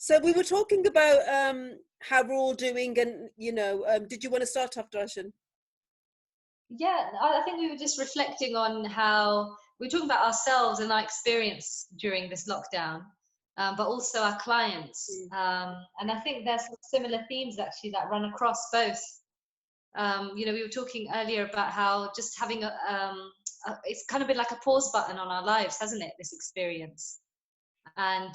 So we were talking about how we're all doing, and did you want to start off, Darshan? Yeah, I think we were just reflecting on how we were talking about ourselves and our experience during this lockdown, but also our clients. And I think there's some similar themes actually that run across both. We were talking earlier about how just having it's kind of been like a pause button on our lives, hasn't it? This experience, and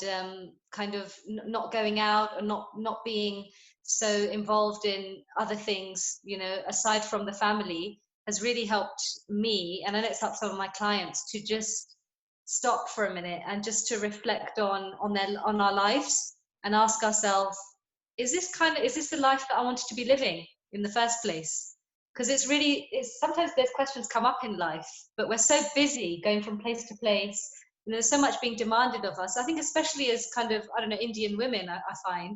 kind of not going out or not being so involved in other things, aside from the family, has really helped me, and I know it's helped some of my clients, to just stop for a minute and just to reflect on our lives and ask ourselves, is this the life that I wanted to be living in the first place? Because it's sometimes there's questions come up in life, but we're so busy going from place to place. There's so much being demanded of us. I think especially as kind of, I don't know, Indian women, I find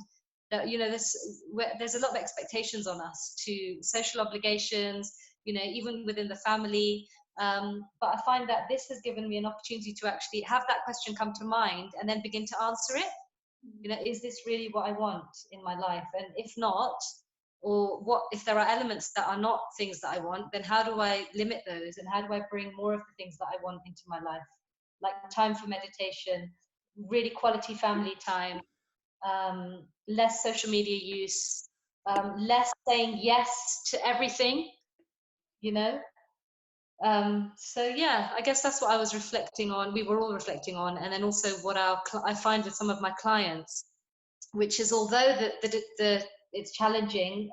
that, there's a lot of expectations on us, to social obligations, even within the family. But I find that this has given me an opportunity to actually have that question come to mind and then begin to answer it. Is this really what I want in my life? And if not, or what if there are elements that are not things that I want, then how do I limit those, and how do I bring more of the things that I want into my life? Like time for meditation, really quality family time, less social media use, less saying yes to everything, you know. So yeah, I guess that's what I was reflecting on. We were all reflecting on, and then also what I find with some of my clients, which is, although it's challenging,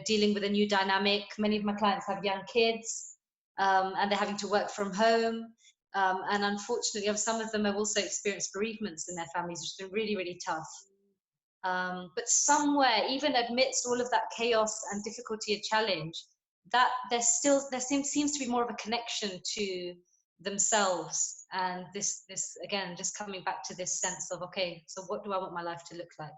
dealing with a new dynamic. Many of my clients have young kids, and they're having to work from home. And unfortunately, some of them have also experienced bereavements in their families, which has been really, really tough. But somewhere, even amidst all of that chaos and difficulty and challenge, that there seems to be more of a connection to themselves, and this again, just coming back to this sense of, okay, so what do I want my life to look like?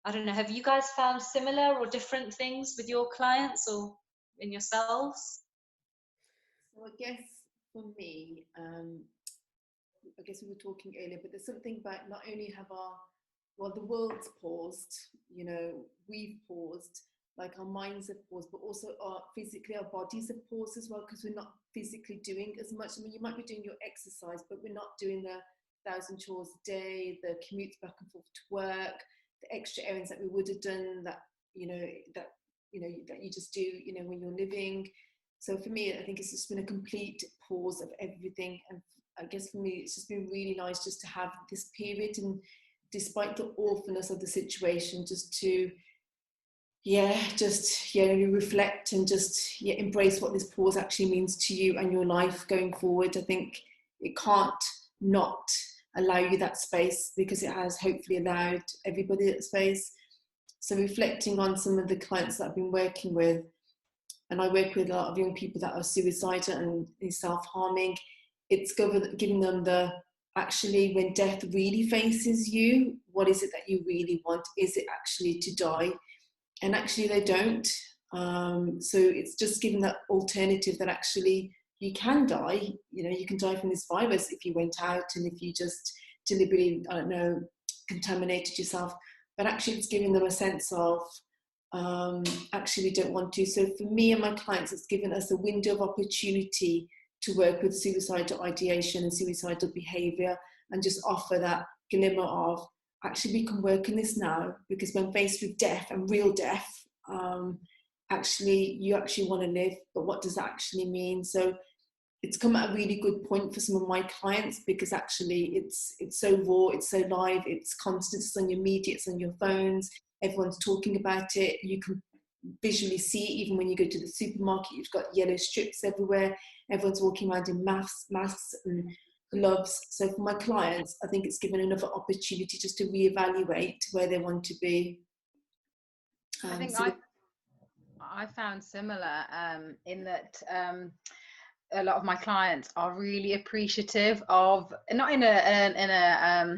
I don't know, have you guys found similar or different things with your clients or in yourselves? So I guess for me, I guess we were talking earlier, but there's something about not only have the world's paused, we've paused, like our minds have paused, but also physically our bodies have paused as well, because we're not physically doing as much. I mean, you might be doing your exercise, but we're not doing the 1,000 chores a day, the commutes back and forth to work, the extra errands that we would have done that you just do, when you're living. So for me, I think it's just been a complete pause of everything. And I guess for me, it's just been really nice just to have this period, and despite the awfulness of the situation, just to reflect and just embrace what this pause actually means to you and your life going forward. I think it can't not allow you that space, because it has hopefully allowed everybody that space. So reflecting on some of the clients that I've been working with, and I work with a lot of young people that are suicidal and self-harming, it's giving them actually, when death really faces you, what is it that you really want? Is it actually to die? And actually they don't. So it's just giving that alternative that actually you can die. You can die from this virus if you went out and if you just deliberately, I don't know, contaminated yourself. But actually it's giving them a sense of, actually we don't want to. So for me and my clients, it's given us a window of opportunity to work with suicidal ideation and suicidal behaviour, and just offer that glimmer of, actually we can work on this now, because when faced with death and real death, actually you actually want to live, but what does that actually mean? So it's come at a really good point for some of my clients, because actually it's so raw, it's so live, it's constant, it's on your media, it's on your phones, everyone's talking about it, you can visually see it. Even when you go to the supermarket, you've got yellow strips everywhere, everyone's walking around in masks and gloves. So for my clients, I think it's given another opportunity just to reevaluate where they want to be. I think I found similar in that a lot of my clients are really appreciative of, not in a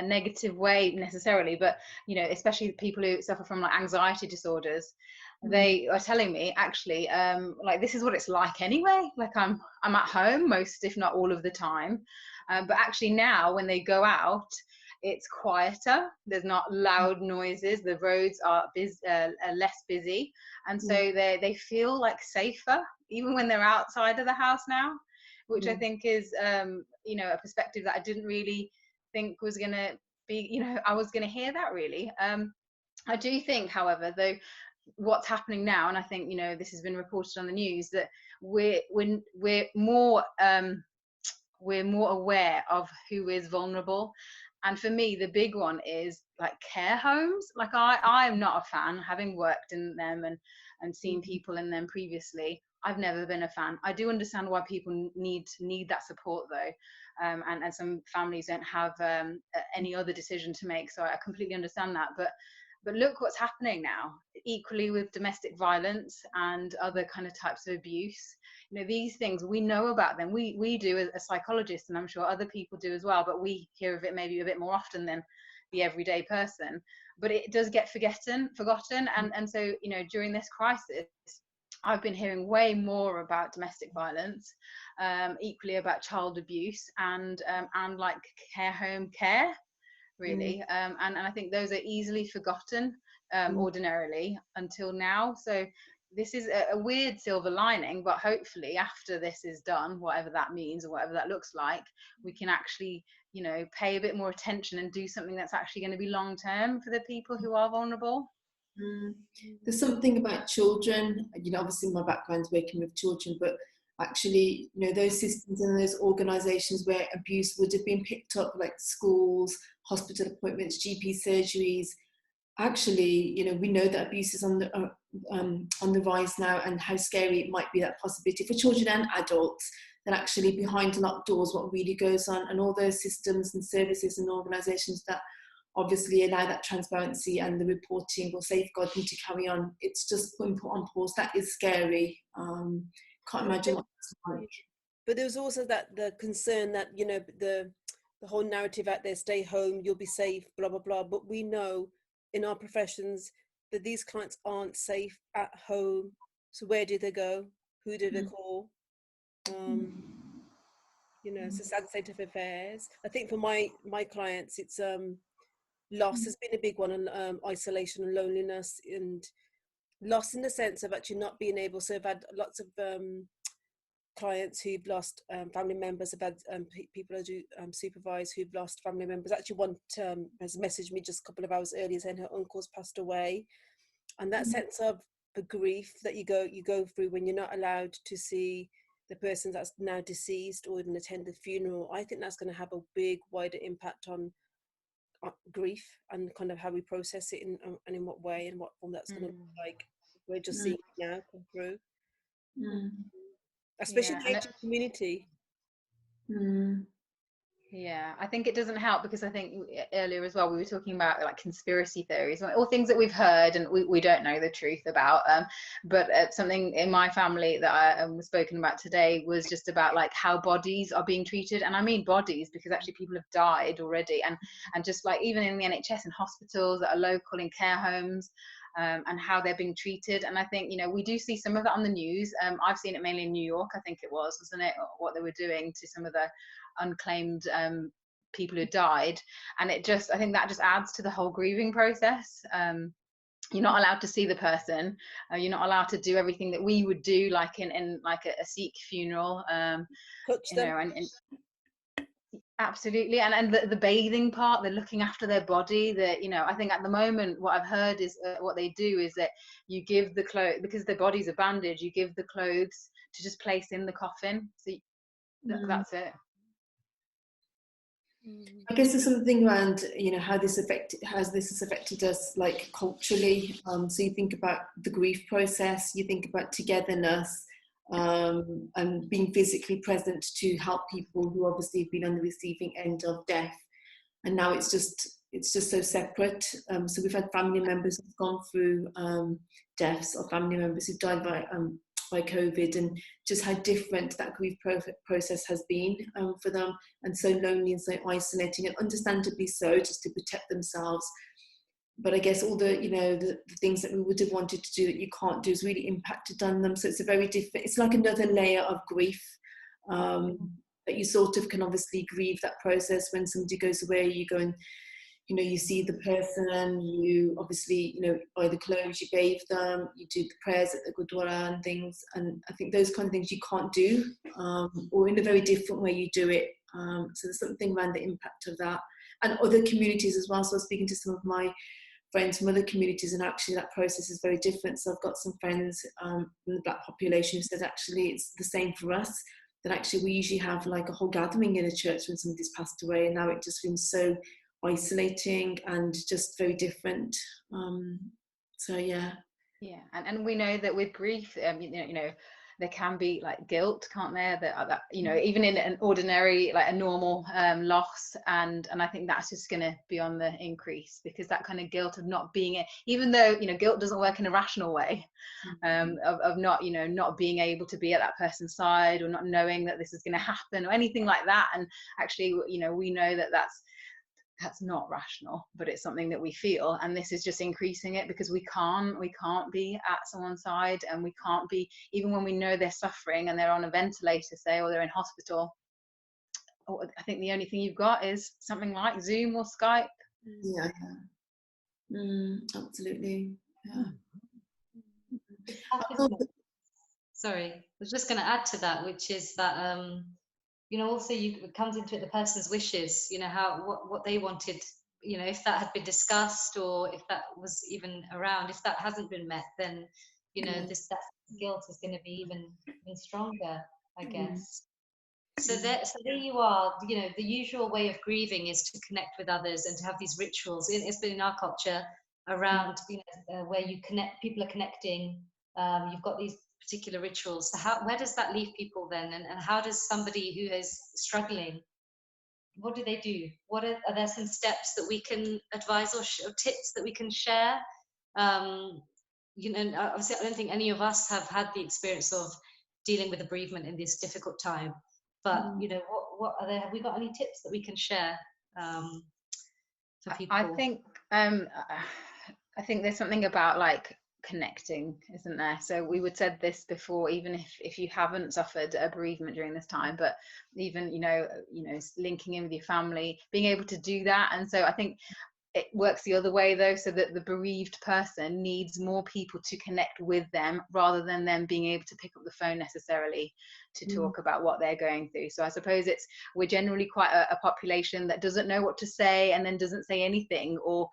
negative way necessarily, but especially people who suffer from like anxiety disorders. They are telling me, actually, like, this is what it's like anyway. Like, I'm at home most, if not all of the time, but actually now when they go out, it's quieter. There's not loud noises. The roads are less busy, and so they feel like safer even when they're outside of the house now, which I think is you know, a perspective that I didn't really think was going to be, you know, I was going to hear that really. I do think, however, though, what's happening now, and I think, you know, this has been reported on the news, that we're more aware of who is vulnerable. And for me, the big one is like care homes. Like I am not a fan, having worked in them and seen people in them previously. I've never been a fan. I do understand why people need that support though, and some families don't have any other decision to make. So I completely understand that. But look what's happening now, equally with domestic violence and other kind of types of abuse. You know, these things, we know about them. We do as psychologists, and I'm sure other people do as well, but we hear of it maybe a bit more often than the everyday person. But it does get forgotten. And so, you know, during this crisis, I've been hearing way more about domestic violence, equally about child abuse, and like care home care, really. And I think those are easily forgotten ordinarily until now. So this is a weird silver lining, but hopefully after this is done, whatever that means or whatever that looks like, we can actually, you know, pay a bit more attention and do something that's actually going to be long term for the people who are vulnerable. There's something about children, you know, obviously my background's working with children, but actually, you know, those systems and those organisations where abuse would have been picked up, like schools, hospital appointments, GP surgeries, actually, you know, we know that abuse is on the rise now, and how scary it might be, that possibility for children and adults, that actually behind locked doors what really goes on, and all those systems and services and organisations that obviously allow that transparency and the reporting or safeguarding to carry on, it's just put on pause. That is scary. Can't imagine what it's like. But there was also the concern that, you know, the whole narrative out there, stay home, you'll be safe, blah blah blah. But we know in our professions that these clients aren't safe at home. So where do they go? Who do they call? You know, it's a sad state of affairs. I think for my clients, it's loss has been a big one, and isolation and loneliness, and loss in the sense of actually not being able. So I've had lots of clients who've lost family members. I've had people I do supervise who've lost family members. Actually, one has messaged me just a couple of hours earlier saying her uncle's passed away, and that sense of the grief that you go through when you're not allowed to see the person that's now deceased or even attend the funeral. I think that's going to have a big, wider impact on grief and kind of how we process it and in what way and what form that's going to look like. We're just seeing it now come through, especially in the Asian community. Yeah, I think it doesn't help, because I think earlier as well we were talking about like conspiracy theories or things that we've heard and we don't know the truth about. But something in my family that I was spoken about today was just about like how bodies are being treated, and I mean bodies because actually people have died already, and just like even in the NHS and hospitals that are local, in care homes. And how they're being treated. And I think, you know, we do see some of that on the news. I've seen it mainly in New York, I think it was, wasn't it, what they were doing to some of the unclaimed people who died. And it just, I think that just adds to the whole grieving process. You're not allowed to see the person. You're not allowed to do everything that we would do, like in like a Sikh funeral. Touch them. You know, and absolutely. And the bathing part, the looking after their body, that, you know, I think at the moment what I've heard is what they do is that you give the clothes, because their bodies are bandaged, you give the clothes to just place in the coffin. So that's it. I guess there's something around, you know, how this has affected us, like culturally. So you think about the grief process, you think about togetherness, and being physically present to help people who obviously have been on the receiving end of death. And now it's just so separate. So we've had family members who've gone through deaths, or family members who've died by COVID, and just how different that grief process has been for them, and so lonely and so isolating, and understandably so, just to protect themselves. But I guess all the, you know, the things that we would have wanted to do that you can't do has really impacted on them. So it's a very different, it's like another layer of grief that you sort of can obviously grieve that process when somebody goes away. You go and you know, you see the person, you obviously, you know, buy the clothes, you bathe them, you do the prayers at the Gurdwara and things. And I think those kind of things you can't do, or in a very different way you do it. So there's something around the impact of that. And other communities as well. So I was speaking to some of my friends from other communities, and actually that process is very different. So I've got some friends from the Black population who said actually it's the same for us, that actually we usually have like a whole gathering in a church when somebody's passed away, and now it just seems so isolating and just very different. So yeah. And we know that with grief, you know, there can be like guilt, can't there, that you know, even in an ordinary, like a normal loss, and I think that's just going to be on the increase, because that kind of guilt of not being it, even though, you know, guilt doesn't work in a rational way, of not, you know, not being able to be at that person's side, or not knowing that this is going to happen or anything like that. And actually, you know, we know that that's not rational, but it's something that we feel, and this is just increasing it, because we can't be at someone's side, and we can't be, even when we know they're suffering and they're on a ventilator, say, or they're in hospital. I think the only thing you've got is something like Zoom or Skype. Yeah. Absolutely. Yeah. Sorry, I was just going to add to that, which is that you know, also it comes into it the person's wishes, you know, what they wanted, you know, if that had been discussed, or if that was even around. If that hasn't been met, then, you know, that guilt is going to be even stronger, I guess. So there you are. You know, the usual way of grieving is to connect with others and to have these rituals. It's been in our culture around, you know, where you connect, people are connecting. You've got these particular rituals. So where does that leave people then? And how does somebody who is struggling, what do they do? Are there some steps that we can advise, or tips that we can share? You know, obviously I don't think any of us have had the experience of dealing with a bereavement in this difficult time, but you know, what are there, have we got any tips that we can share for people? I think there's something about like connecting, isn't there? So we would said this before, even if you haven't suffered a bereavement during this time, but even, you know, linking in with your family, being able to do that. And so I think it works the other way though, so that the bereaved person needs more people to connect with them, rather than them being able to pick up the phone necessarily to talk about what they're going through. So I suppose we're generally quite a population that doesn't know what to say, and then doesn't say anything, or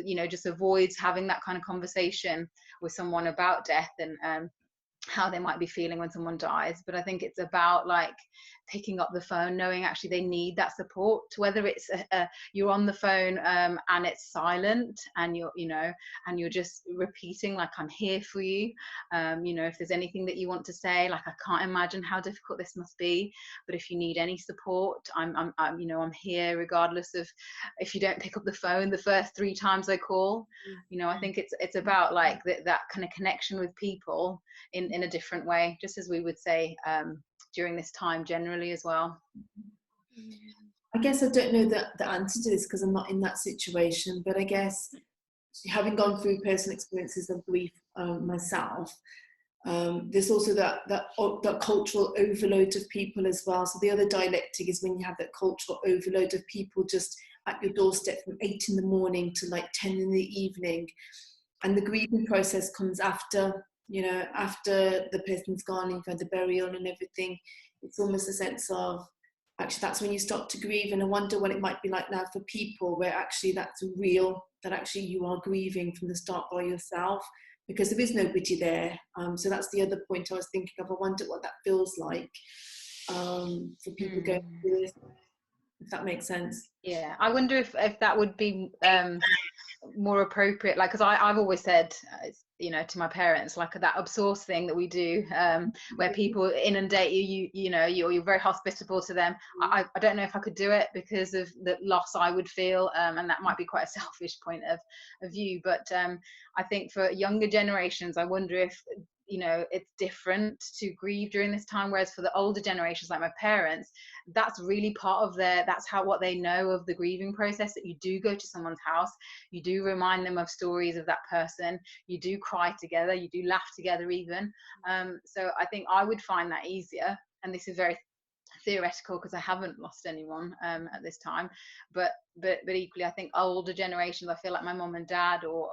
you know, just avoids having that kind of conversation with someone about death and how they might be feeling when someone dies. But I think it's about like picking up the phone, knowing actually they need that support, whether it's you're on the phone and it's silent, and you're just repeating like, I'm here for you, you know, if there's anything that you want to say, like, I can't imagine how difficult this must be, but if you need any support, I'm you know, I'm here, regardless of if you don't pick up the phone the first 3 times I call. You know, I think it's about like that kind of connection with people in a different way, just as we would say during this time generally as well. I guess I don't know the answer to this, because I'm not in that situation, but I guess having gone through personal experiences of grief myself, there's also that cultural overload of people as well. So the other dialectic is when you have that cultural overload of people just at your doorstep from 8 in the morning to like 10 in the evening, and the grieving process comes after, you know, after the person's gone, you've had the burial and everything. It's almost a sense of, actually that's when you start to grieve. And I wonder what it might be like now for people, where actually that's real, that actually you are grieving from the start by yourself, because there is nobody there. So that's the other point I was thinking of. I wonder what that feels like for people going through this, if that makes sense. Yeah, I wonder if that would be more appropriate, like, because I've always said, you know, to my parents, like that absource thing that we do, where people inundate you know, you're very hospitable to them. I don't know if I could do it because of the loss I would feel, and that might be quite a selfish point of view, but I think for younger generations, I wonder if, you know, it's different to grieve during this time, whereas for the older generations like my parents, that's really part of what they know of the grieving process, that you do go to someone's house, you do remind them of stories of that person, you do cry together, you do laugh together even. So I think I would find that easier, and this is very theoretical because I haven't lost anyone at this time, but equally I think older generations, I feel like my mum and dad, or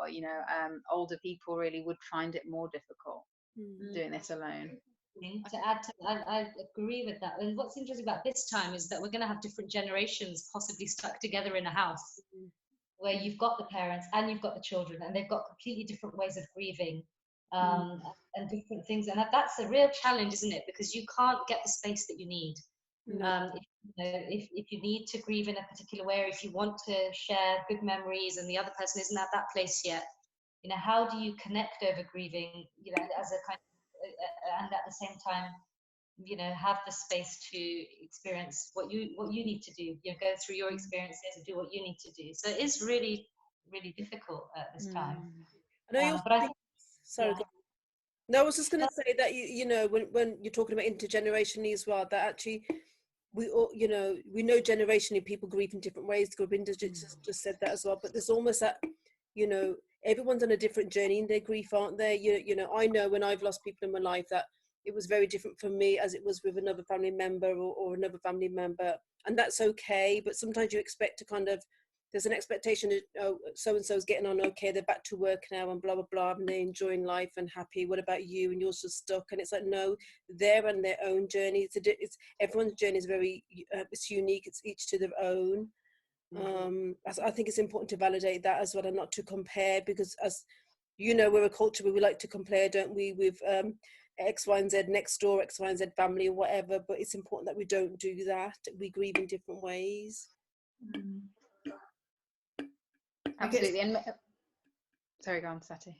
older people really would find it more difficult doing this alone. To add to that, I agree with that. And what's interesting about this time is that we're going to have different generations possibly stuck together in a house, where you've got the parents and you've got the children, and they've got completely different ways of grieving, and different things. And that's a real challenge, isn't it? Because you can't get the space that you need. If you need to grieve in a particular way, or if you want to share good memories and the other person isn't at that place yet, how do you connect over grieving, as a kind of, and at the same time, have the space to experience what you need to do, go through your experiences and do what you need to do. So it is really, really difficult at this time. And I also think, sorry, yeah. No, I was just going to say that when you're talking about intergenerationally as well, that actually we all, we know generationally people grieve in different ways. Gobinda just said that as well. But there's almost that, everyone's on a different journey in their grief, aren't they? I know when I've lost people in my life that it was very different for me as it was with another family member or another family member, and that's okay. But sometimes you expect to there's an expectation that so-and-so's getting on okay, they're back to work now and blah, blah, blah, and they're enjoying life and happy. What about you? And you're just stuck. And it's like, no, they're on their own journey. It's everyone's journey is very, it's unique. It's each to their own. I think it's important to validate that as well and not to compare, because as we're a culture where we like to compare, don't we, with X, Y, and Z next door, X, Y, and Z family or whatever. But it's important that we don't do that. We grieve in different ways. Absolutely. And sorry, go on, Sati.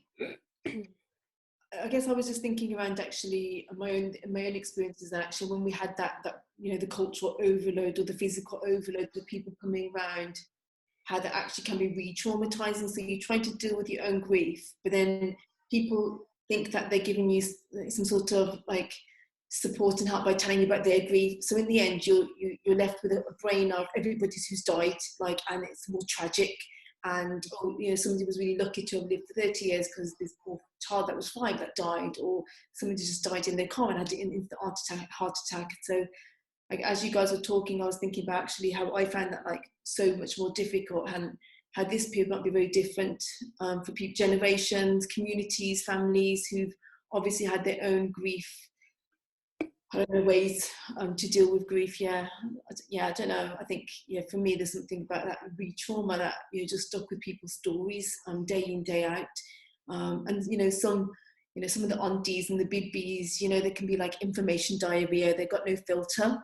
I guess I was just thinking around actually my own experiences, that actually when we had that the cultural overload or the physical overload of people coming around, how that actually can be re-traumatizing. So you're trying to deal with your own grief, but then people think that they're giving you some sort of like support and help by telling you about their grief. So in the end, you're left with a brain of everybody who's died, and it's more tragic. And somebody was really lucky to have lived for 30 years because this poor child that was 5 that died, or somebody just died in their car and had an instant heart attack. So as you guys were talking, I was thinking about actually how I found that so much more difficult, and how this period might be very different for people, generations, communities, families who've obviously had their own grief. I don't know, ways to deal with grief. I don't know. I think for me there's something about that re-trauma that you're just stuck with people's stories day in, day out, and some of the aunties and the bibbies, there can be information diarrhea. They've got no filter,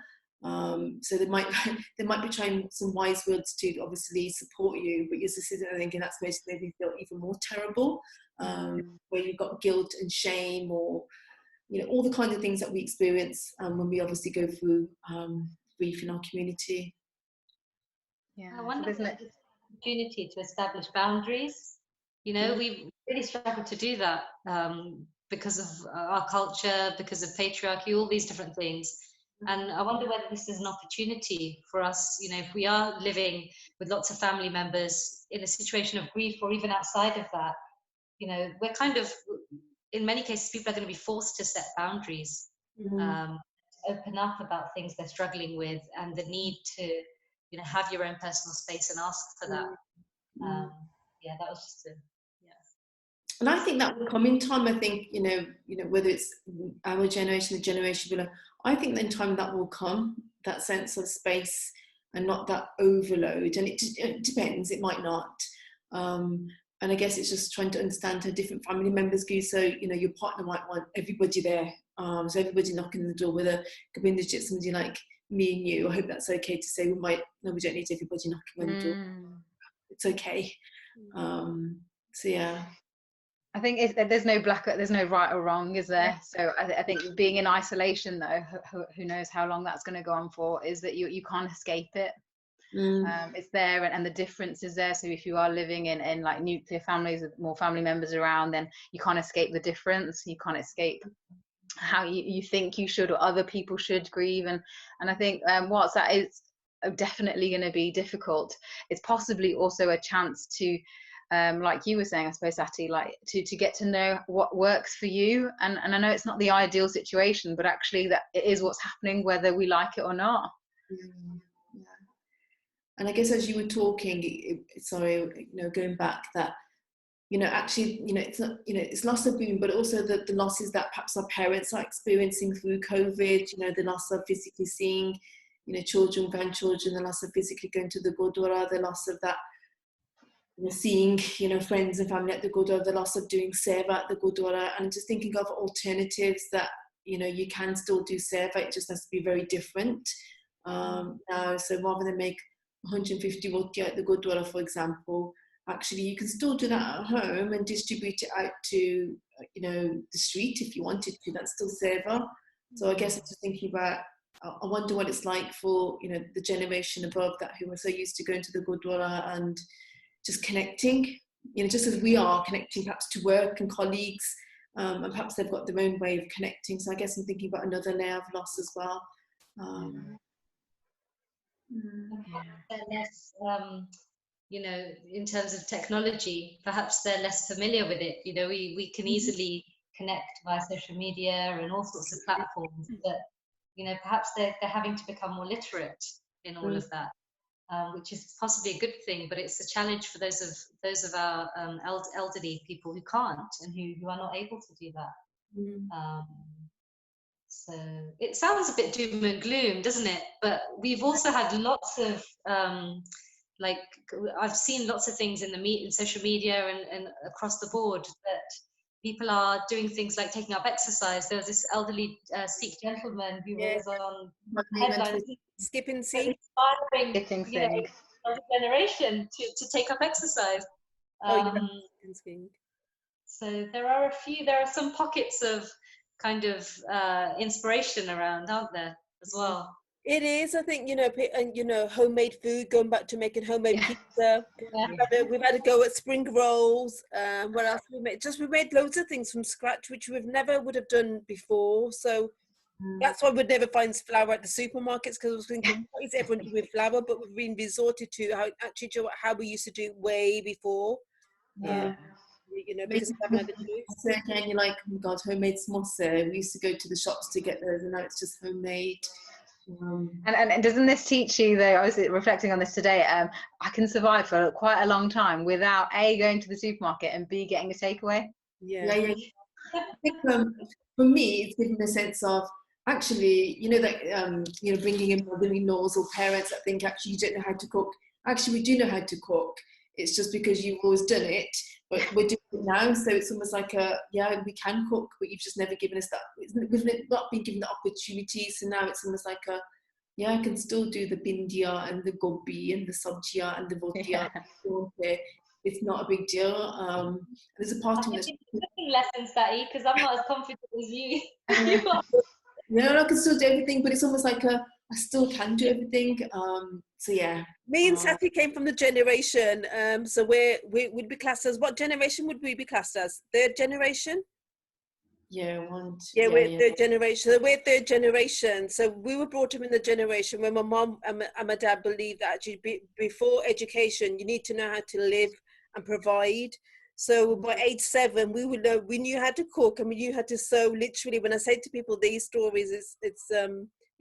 so they might be trying some wise words to obviously support you, but you're just sitting there thinking that's made me feel even more terrible, where you've got guilt and shame, or all the kinds of things that we experience when we obviously go through grief in our community. I wonder if there's an opportunity to establish boundaries. We really struggle to do that because of our culture, because of patriarchy, all these different things. And I wonder whether this is an opportunity for us, if we are living with lots of family members in a situation of grief, or even outside of that, we're kind of, in many cases, people are going to be forced to set boundaries, open up about things they're struggling with, and the need to, have your own personal space and ask for that. That was just And I think that will come in time. I think, whether it's our generation, the generation below, I think in time that will come, that sense of space and not that overload. And it depends, it might not. And I guess it's just trying to understand how different family members go. So, your partner might want everybody there. So everybody knocking on the door, whether Gobinda, somebody like me and you, I hope that's okay to say, we don't need everybody knocking on the door. It's okay. So yeah. I think there's no right or wrong, is there? So I think being in isolation, though, who knows how long that's going to go on for, is that you can't escape it. It's there, and the difference is there. So if you are living in nuclear families with more family members around, then you can't escape the difference. You can't escape how you think you should or other people should grieve. And I think whilst that is definitely going to be difficult, it's possibly also a chance to like you were saying, I suppose, Sati, like to get to know what works for you. And I know it's not the ideal situation, but actually that it is what's happening, whether we like it or not. Yeah. And I guess as you were talking, sorry, going back, that, actually, it's not, it's loss of being, but also the losses that perhaps our parents are experiencing through COVID, the loss of physically seeing, children, grandchildren, the loss of physically going to the Gurdwara, the loss of that, seeing, friends and family at the Gurdwara, the loss of doing seva at the Gurdwara, and just thinking of alternatives that, you can still do seva, it just has to be very different now. So rather than make 150 roti at the Gurdwara, for example, actually you can still do that at home and distribute it out to the street if you wanted to. That's still seva. So I guess I'm just thinking about, I wonder what it's like for the generation above that, who are so used to going to the Gurdwara and just connecting, just as we are connecting perhaps to work and colleagues, and perhaps they've got their own way of connecting. So I guess I'm thinking about another layer of loss as well. Less, in terms of technology, perhaps they're less familiar with it. We can easily connect via social media and all sorts of platforms, but perhaps they're having to become more literate in all of that, which is possibly a good thing, but it's a challenge for those of our elderly people who can't and who are not able to do that. So it sounds a bit doom and gloom, doesn't it? But we've also had lots of like, I've seen lots of things in social media and across the board, that people are doing things like taking up exercise. There was this elderly Sikh gentleman who was on headlines, skipping Sikh, inspiring older generation to take up exercise. So there are some pockets of kind of inspiration around, aren't there, as well? It is, I think, and homemade food, going back to making homemade pizza. We've had a go at spring rolls. What else we made? We made loads of things from scratch, which we've never would have done before. So that's why we'd never find flour at the supermarkets, because I was thinking, what is everyone doing with flour? But we've been resorted to how we used to do way before. Because again, you're like, oh my God, homemade samosa. We used to go to the shops to get those, and now it's just homemade. And doesn't this teach you, though, I was reflecting on this today, I can survive for quite a long time without A, going to the supermarket, and B, getting a takeaway? Yeah. I think for me, it's given a sense of, actually, bringing in mother-in-laws or parents that think, actually, you don't know how to cook. Actually, we do know how to cook. It's just because you've always done it, but we're doing it now. So it's almost like we can cook, but you've just never given us that. We've not been given the opportunity. So now it's almost like I can still do the bindia and the gobi and the sabjiya and the rotiya. It's not a big deal. There's a part of this. Lessons, Sati, because I'm not as confident as you. I can still do everything, but it's almost like I still can do everything. So yeah. Me and Sati came from the generation. So we'd be classed as, what generation would we be classed as? Third generation? We're third generation. So we're third generation. So we were brought up in the generation where my mom and my dad believed that actually before education, you need to know how to live and provide. So by age 7, we knew how to cook, and we knew how to sew. Literally, when I say to people these stories,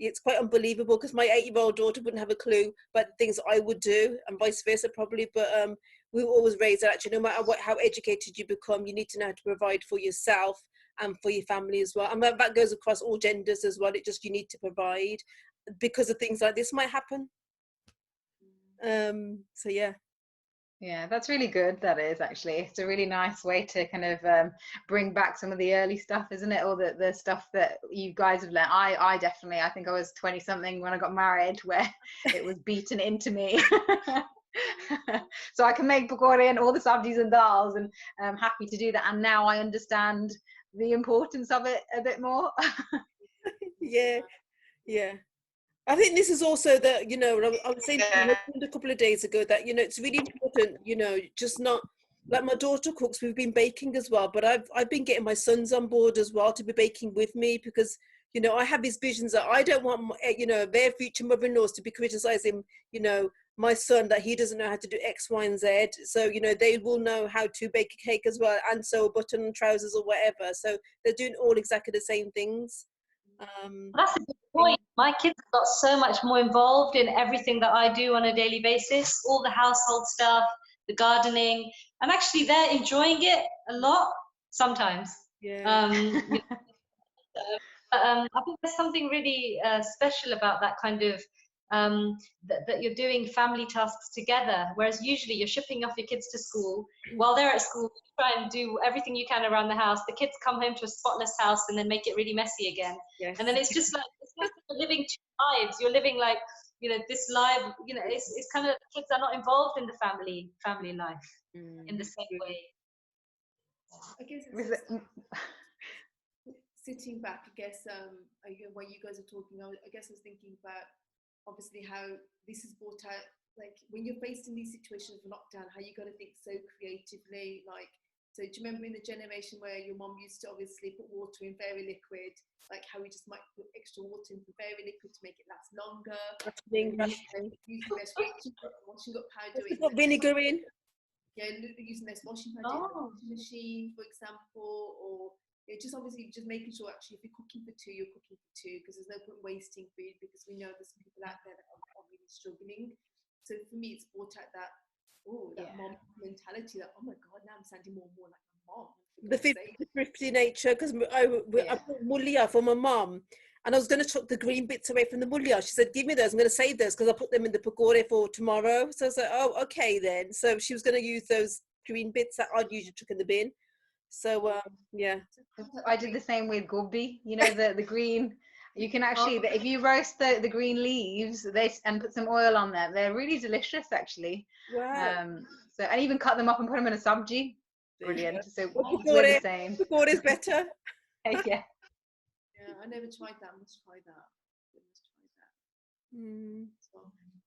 it's quite unbelievable, because my 8-year-old daughter wouldn't have a clue about the things I would do, and vice versa probably. But we were always raised that actually, no matter how educated you become, you need to know how to provide for yourself and for your family as well. And that goes across all genders as well. You need to provide, because of things like this might happen. So yeah. Yeah, that's really good. That is, actually, it's a really nice way to kind of bring back some of the early stuff, isn't it? Or the stuff that you guys have learned. I definitely, I think I was 20 something when I got married, where it was beaten into me. So I can make pakora and all the sabjis and dals, and I'm happy to do that. And now I understand the importance of it a bit more. Yeah. I think this is also that, I was saying a couple of days ago that, it's really important, just not, like my daughter cooks, we've been baking as well, but I've been getting my sons on board as well to be baking with me, because, I have these visions that I don't want, their future mother-in-laws to be criticizing, my son that he doesn't know how to do X, Y, and Z. So, you know, they will know how to bake a cake as well and sew a button on trousers or whatever. So they're doing all exactly the same things. That's a good point. My kids got so much more involved in everything that I do on a daily basis, all the household stuff, the gardening, and actually they're enjoying it a lot sometimes. Yeah. I think there's something really special about that kind of that you're doing family tasks together, whereas usually you're shipping off your kids to school. While they're at school, you try and do everything you can around the house. The kids come home to a spotless house and then make it really messy again. Yes. And then it's just like, it's like you're living two lives. You're living like, you know, this life, you know, it's kind of, kids are not involved in the family life in the same way. I guess sitting back, I guess, when you guys are talking, I guess I was thinking about obviously how this is brought out, like when you're faced in these situations of lockdown, how you got to think so creatively. Like, so do you remember in the generation where your mom used to obviously put water in very liquid, like how we just might put extra water in very liquid to make it last longer, using less washing up powder, put vinegar in. Yeah, using less washing powder in the washing machine, for example, or just obviously just making sure actually if you're cooking for two, you're cooking for two, because there's no point wasting food, because we know there's some people out there that are really struggling. So for me, it's brought out that mom mentality, that, oh my God, now I'm sounding more and more like my mom. The 50-50 nature, because I put mulia for my mum, and I was going to chuck the green bits away from the mulia. She said, give me those, I'm going to save those because I put them in the pakore for tomorrow. So I was like, oh, okay then. So she was going to use those green bits that I'd usually chuck in the bin. So yeah, I did the same with gobi, you know, the green. You can actually, if you roast the green leaves and put some oil on them, they're really delicious actually. Wow. So I even cut them up and put them in a sabji. Brilliant. So we're the same. Pakore is better. Yeah. Yeah, I never tried that. I must try that. So,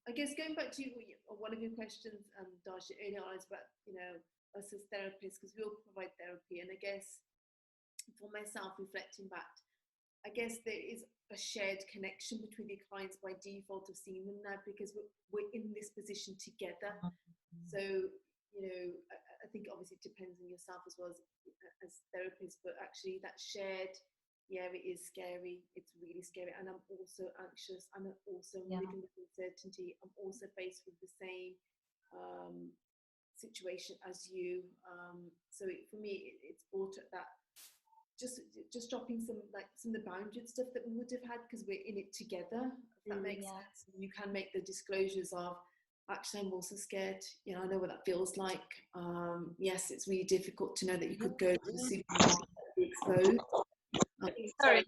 I guess going back to one of your questions, Darsha, earlier on, is about, you know, us as therapists, because we all provide therapy, and I guess for myself, reflecting back, I guess there is a shared connection between the clients by default of seeing them now, because we're in this position together. So, you know, I think obviously it depends on yourself as well as therapists, but actually that shared, yeah, it is scary. It's really scary. And I'm also anxious. I'm also living with uncertainty. I'm also faced with the same situation as you. So for me, it's brought up that just dropping some of the boundary stuff that we would have had, because we're in it together. If that makes sense. You can make the disclosures of, actually, I'm also scared. You know, I know what that feels like. Yes, it's really difficult to know that you could go to the supermarket and be exposed. Sorry.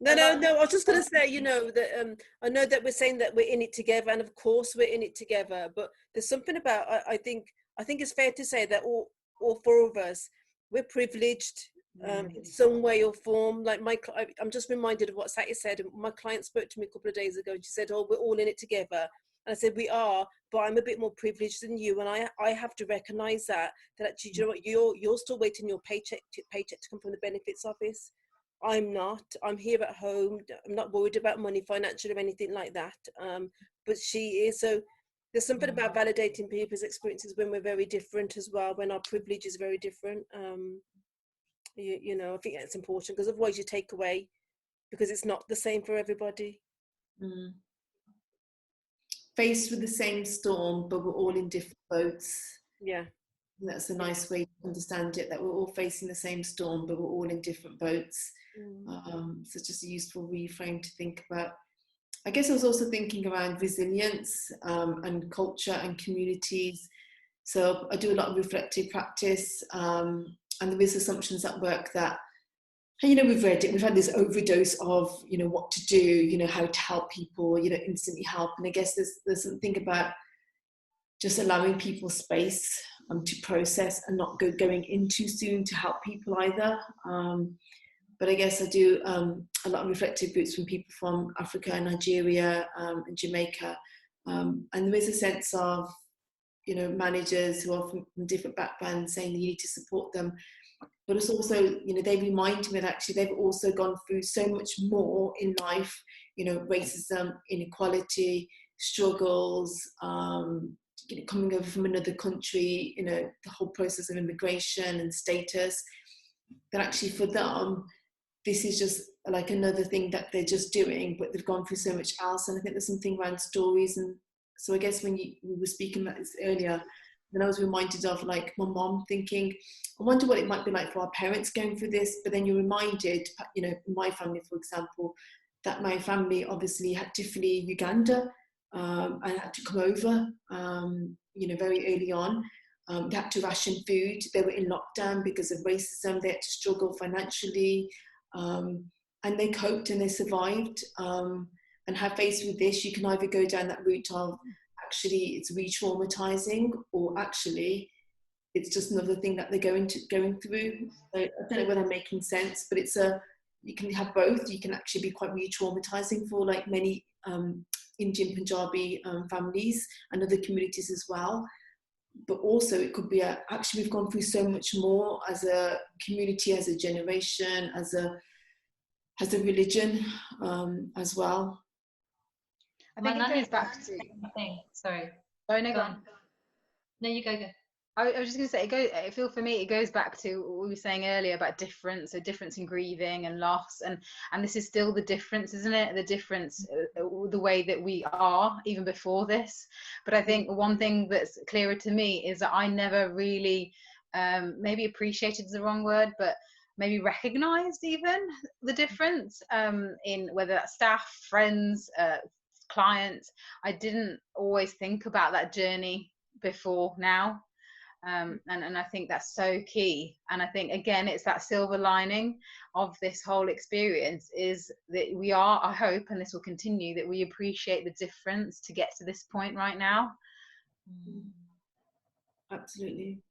No. I was just going to say, you know, that I know that we're saying that we're in it together, and of course we're in it together. But there's something about I think it's fair to say that all four of us, we're privileged in some way or form. Like I'm just reminded of what Sati said. My client spoke to me a couple of days ago, and she said, "Oh, we're all in it together." And I said, we are, but I'm a bit more privileged than you, and I have to recognise that actually, you know what, you're still waiting your paycheck to come from the benefits office. I'm not. I'm here at home. I'm not worried about money, financial, or anything like that. But she is. So there's something about validating people's experiences when we're very different as well, when our privilege is very different. You know, I think that's important, because otherwise you take away, because it's not the same for everybody. Faced with the same storm, but we're all in different boats. Yeah. And that's a nice way to understand it, that we're all facing the same storm, but we're all in different boats. So it's just a useful reframe to think about. I guess I was also thinking around resilience and culture and communities. So I do a lot of reflective practice, and there is assumptions at work that, you know, we've read it, we've had this overdose of, you know, what to do, you know, how to help people, you know, instantly help. And I guess there's something about just allowing people space to process, and not going in too soon to help people either. But I guess I do a lot of reflective groups from people from Africa and Nigeria and Jamaica. And there is a sense of, you know, managers who are from different backgrounds saying you need to support them. But it's also, you know, they remind me that actually they've also gone through so much more in life, you know, racism, inequality, struggles, coming over from another country, the whole process of immigration and status, that actually for them, this is just like another thing that they're just doing, but they've gone through so much else. And I think there's something around stories. And so I guess when we were speaking about this earlier, then I was reminded of like my mom thinking, I wonder what it might be like for our parents going through this. But then you're reminded, in my family, for example, that my family obviously had to flee Uganda and had to come over, very early on. They had to ration food. They were in lockdown because of racism. They had to struggle financially. And they coped and they survived. And have faced with this, you can either go down that route of actually it's re-traumatizing, or actually it's just another thing that they're going through. So I don't know whether I'm making sense, but you can have both. You can actually be quite re-traumatizing for like many Indian Punjabi families and other communities as well. But also it could be actually we've gone through so much more as a community, as a generation, as a religion as well. I think it goes back to Sorry. Sorry, no, go on. No, you go. I was just going to say, I feel for me, it goes back to what we were saying earlier about difference, so difference in grieving and loss, and this is still the difference, isn't it? The difference, the way that we are even before this. But I think one thing that's clearer to me is that I never really, maybe appreciated is the wrong word, but maybe recognized even the difference in whether that's staff, friends, clients. I didn't always think about that journey before now. And I think that's so key. And I think, again, it's that silver lining of this whole experience is that we are, I hope, and this will continue, that we appreciate the difference to get to this point right now. Absolutely.